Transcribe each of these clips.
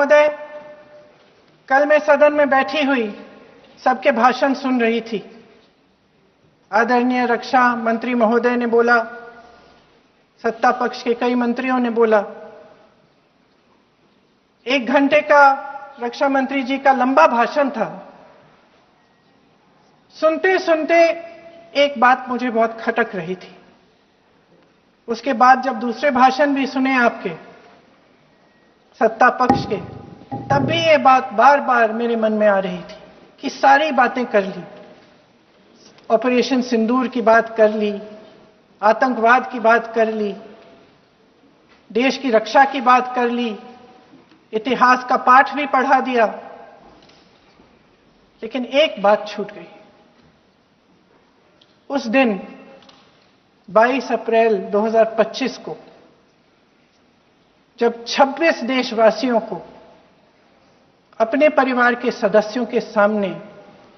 महोदय, कल मैं सदन में बैठी हुई सबके भाषण सुन रही थी। आदरणीय रक्षा मंत्री महोदय ने बोला, सत्ता पक्ष के कई मंत्रियों ने बोला। 1 घंटे का रक्षा मंत्री जी का लंबा भाषण था। सुनते सुनते एक बात मुझे बहुत खटक रही थी। उसके बाद जब दूसरे भाषण भी सुने आपके सत्ता पक्ष के, तब भी ये बात बार बार मेरे मन में आ रही थी कि सारी बातें कर ली, ऑपरेशन सिंदूर की बात कर ली, आतंकवाद की बात कर ली, देश की रक्षा की बात कर ली, इतिहास का पाठ भी पढ़ा दिया, लेकिन एक बात छूट गई। उस दिन 22 अप्रैल 2025 को जब 26 देशवासियों को अपने परिवार के सदस्यों के सामने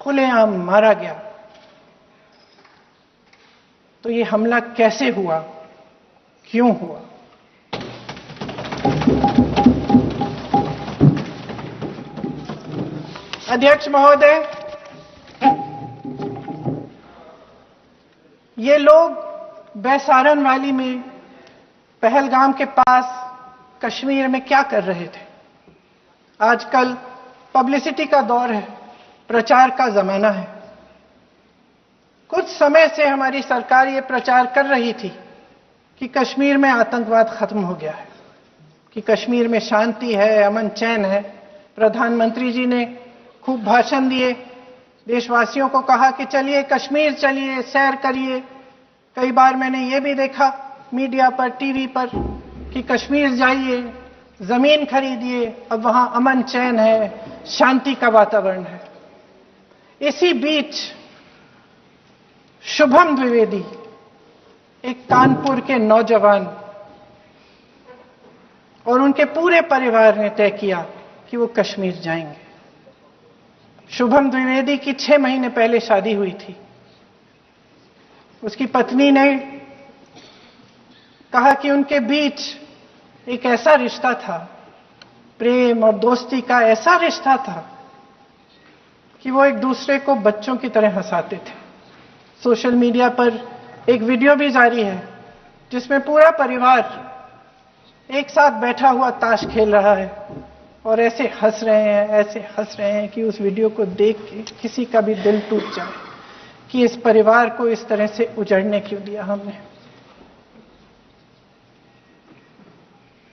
खुलेआम मारा गया, तो ये हमला कैसे हुआ, क्यों हुआ? अध्यक्ष महोदय, ये लोग बैसारन वैली में, पहलगाम के पास कश्मीर में क्या कर रहे थे? आजकल पब्लिसिटी का दौर है, प्रचार का जमाना है। कुछ समय से हमारी सरकार ये प्रचार कर रही थी कि कश्मीर में आतंकवाद खत्म हो गया है, कि कश्मीर में शांति है, अमन चैन है। प्रधानमंत्री जी ने खूब भाषण दिए, देशवासियों को कहा कि चलिए कश्मीर चलिए, सैर करिए। कई बार मैंने ये भी देखा मीडिया पर, टीवी पर कि कश्मीर जाइए, जमीन खरीदिए, अब वहां अमन चैन है, शांति का वातावरण है। इसी बीच शुभम द्विवेदी, एक कानपुर के नौजवान, और उनके पूरे परिवार ने तय किया कि वो कश्मीर जाएंगे। शुभम द्विवेदी की 6 महीने पहले शादी हुई थी। उसकी पत्नी ने कहा कि उनके बीच एक ऐसा रिश्ता था, प्रेम और दोस्ती का ऐसा रिश्ता था कि वो एक दूसरे को बच्चों की तरह हंसाते थे। सोशल मीडिया पर एक वीडियो भी जारी है जिसमें पूरा परिवार एक साथ बैठा हुआ ताश खेल रहा है और ऐसे हंस रहे हैं कि उस वीडियो को देख के किसी का भी दिल टूट जाए कि इस परिवार को इस तरह से उजड़ने क्यों दिया हमने।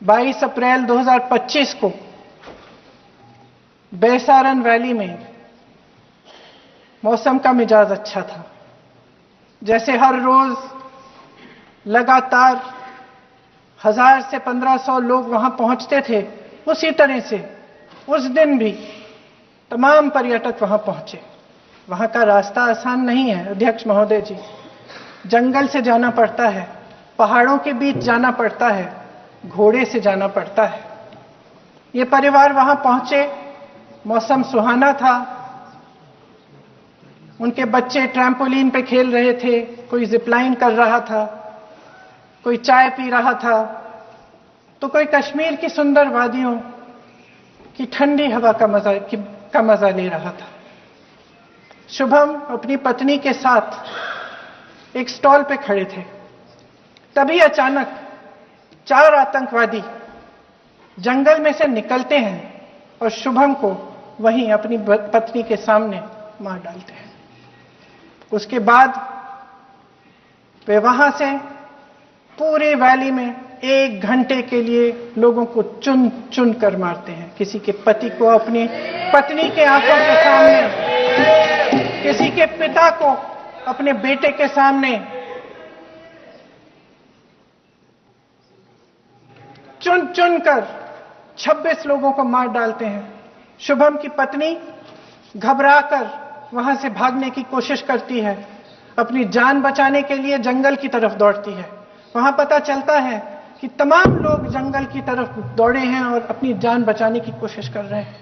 22 अप्रैल 2025 को बैसारन वैली में मौसम का मिजाज अच्छा था। जैसे हर रोज लगातार 1000 से 1500 लोग वहां पहुंचते थे, उसी तरह से उस दिन भी तमाम पर्यटक वहां पहुंचे। वहां का रास्ता आसान नहीं है अध्यक्ष महोदय जी, जंगल से जाना पड़ता है, पहाड़ों के बीच जाना पड़ता है, घोड़े से जाना पड़ता है। ये परिवार वहां पहुंचे, मौसम सुहाना था, उनके बच्चे ट्रैम्पोलिन पे खेल रहे थे, कोई जिपलाइन कर रहा था, कोई चाय पी रहा था, तो कोई कश्मीर की सुंदर वादियों की ठंडी हवा का मजा ले रहा था। शुभम अपनी पत्नी के साथ एक स्टॉल पे खड़े थे। तभी अचानक 4 आतंकवादी जंगल में से निकलते हैं और शुभम को वहीं अपनी पत्नी के सामने मार डालते हैं। उसके बाद वे वहां से पूरे वैली में 1 घंटे के लिए लोगों को चुन चुन कर मारते हैं। किसी के पति को अपनी पत्नी के आंखों के सामने, किसी के पिता को अपने बेटे के सामने, चुन चुन कर 26 लोगों को मार डालते हैं। शुभम की पत्नी घबराकर वहां से भागने की कोशिश करती है, अपनी जान बचाने के लिए जंगल की तरफ दौड़ती है। वहां पता चलता है कि तमाम लोग जंगल की तरफ दौड़े हैं और अपनी जान बचाने की कोशिश कर रहे हैं।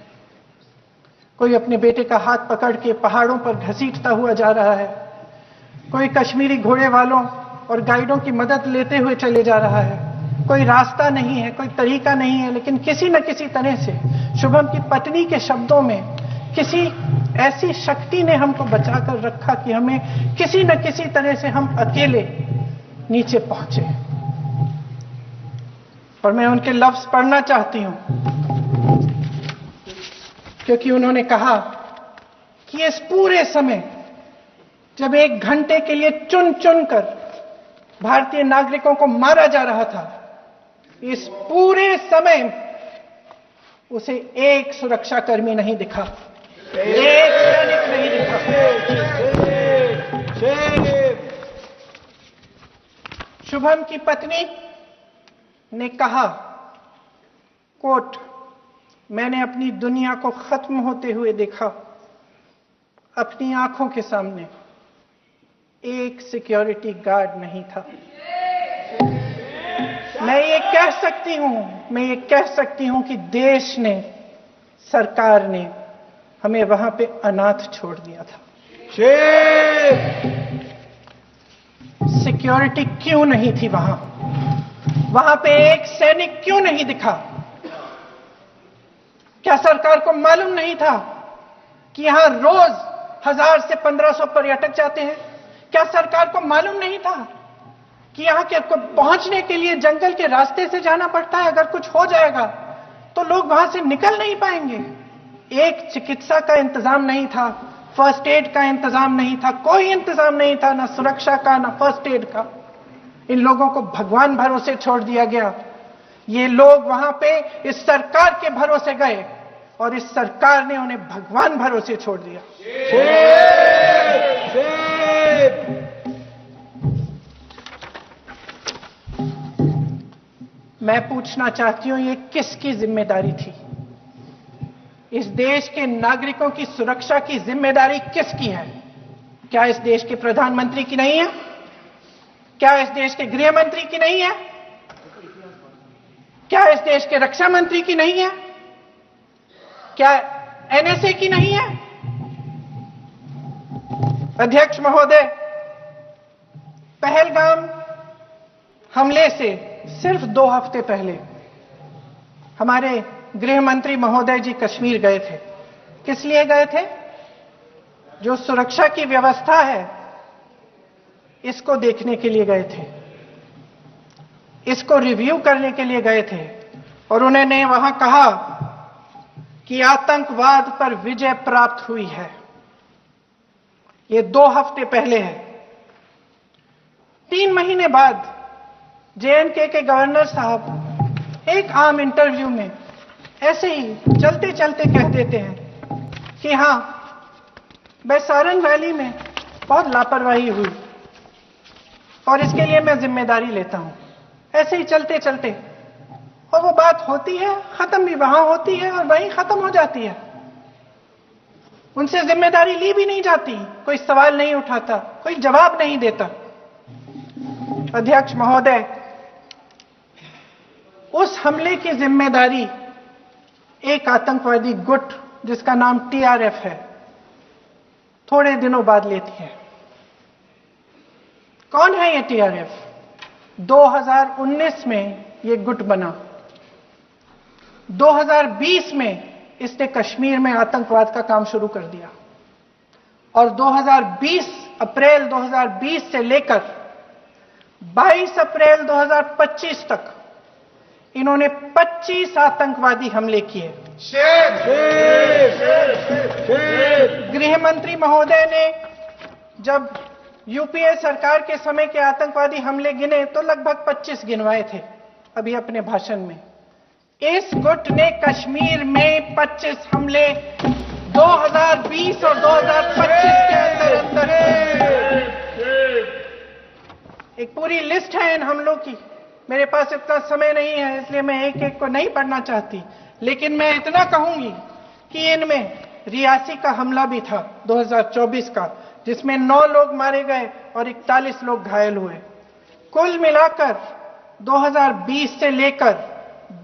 कोई अपने बेटे का हाथ पकड़ के पहाड़ों पर घसीटता हुआ जा रहा है, कोई कश्मीरी घोड़े वालों और गाइडों की मदद लेते हुए चले जा रहा है, कोई रास्ता नहीं है, कोई तरीका नहीं है, लेकिन किसी न किसी तरह से शुभम की पत्नी के शब्दों में किसी ऐसी शक्ति ने हमको बचाकर रखा कि हमें किसी न किसी तरह से हम अकेले नीचे पहुंचे। और मैं उनके लफ्ज पढ़ना चाहती हूं, क्योंकि उन्होंने कहा कि इस पूरे समय जब 1 घंटे के लिए चुन चुन कर भारतीय नागरिकों को मारा जा रहा था, इस पूरे समय उसे एक सुरक्षाकर्मी नहीं दिखा, एक सैनिक नहीं दिखा। शुभम की पत्नी ने कहा, कोट, मैंने अपनी दुनिया को खत्म होते हुए देखा, अपनी आंखों के सामने एक सिक्योरिटी गार्ड नहीं था। मैं ये कह सकती हूं कि देश ने, सरकार ने हमें वहां पे अनाथ छोड़ दिया था। सिक्योरिटी क्यों नहीं थी वहां पे एक सैनिक क्यों नहीं दिखा? क्या सरकार को मालूम नहीं था कि यहां रोज 1000 से 1500 पर्यटक जाते हैं? क्या सरकार को मालूम नहीं था कि यहां के पहुंचने के लिए जंगल के रास्ते से जाना पड़ता है? अगर कुछ हो जाएगा तो लोग वहां से निकल नहीं पाएंगे। एक चिकित्सा का इंतजाम नहीं था, फर्स्ट एड का इंतजाम नहीं था, कोई इंतजाम नहीं था, ना सुरक्षा का, ना फर्स्ट एड का। इन लोगों को भगवान भरोसे छोड़ दिया गया। ये लोग वहां पे इस सरकार के भरोसे गए और इस सरकार ने उन्हें भगवान भरोसे छोड़ दिया। मैं पूछना चाहती हूं, ये किसकी जिम्मेदारी थी? इस देश के नागरिकों की सुरक्षा की जिम्मेदारी किसकी है? क्या इस देश के प्रधानमंत्री की नहीं है? क्या इस देश के गृह मंत्री की नहीं है? क्या इस देश के रक्षा मंत्री की नहीं है? क्या एनएसए की नहीं है? अध्यक्ष महोदय, पहलगाम हमले से सिर्फ 2 हफ्ते पहले हमारे गृह मंत्री महोदय जी कश्मीर गए थे। किस लिए गए थे? जो सुरक्षा की व्यवस्था है इसको देखने के लिए गए थे, इसको रिव्यू करने के लिए गए थे। और उन्होंने वहां कहा कि आतंकवाद पर विजय प्राप्त हुई है। ये 2 हफ्ते पहले है। 3 महीने बाद जेएनके के गवर्नर साहब एक आम इंटरव्यू में ऐसे ही चलते चलते कह देते हैं कि हां, बैसारन वैली में बहुत लापरवाही हुई और इसके लिए मैं जिम्मेदारी लेता हूं। ऐसे ही चलते चलते, और वो बात होती है, खत्म भी वहां होती है और वहीं खत्म हो जाती है। उनसे जिम्मेदारी ली भी नहीं जाती, कोई सवाल नहीं उठाता, कोई जवाब नहीं देता। अध्यक्ष महोदय, उस हमले की जिम्मेदारी एक आतंकवादी गुट जिसका नाम टीआरएफ है थोड़े दिनों बाद लेती है। कौन है ये टीआरएफ? 2019 में ये गुट बना। 2020 में इसने कश्मीर में आतंकवाद का काम शुरू कर दिया और अप्रैल 2020 से लेकर 22 अप्रैल 2025 तक इन्होंने 25 आतंकवादी हमले किए। गृह मंत्री महोदय ने जब यूपीए सरकार के समय के आतंकवादी हमले गिने तो लगभग 25 गिनवाए थे अभी अपने भाषण में। इस गुट ने कश्मीर में 25 हमले 2020 और 2025 के अंदर एक पूरी लिस्ट है इन हमलों की। मेरे पास इतना समय नहीं है इसलिए मैं एक एक को नहीं पढ़ना चाहती, लेकिन मैं इतना कहूंगी कि इनमें रियासी का हमला भी था 2024 का, जिसमें 9 लोग मारे गए और 41 लोग घायल हुए। कुल मिलाकर 2020 से लेकर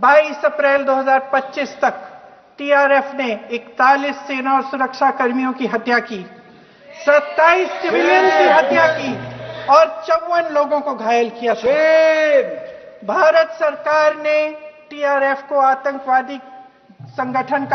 22 अप्रैल 2025 तक टीआरएफ ने 41 सेना और सुरक्षा कर्मियों की हत्या की, 27 सिविलियन की हत्या की और 54 लोगों को घायल किया। भारत सरकार ने टीआरएफ को आतंकवादी संगठन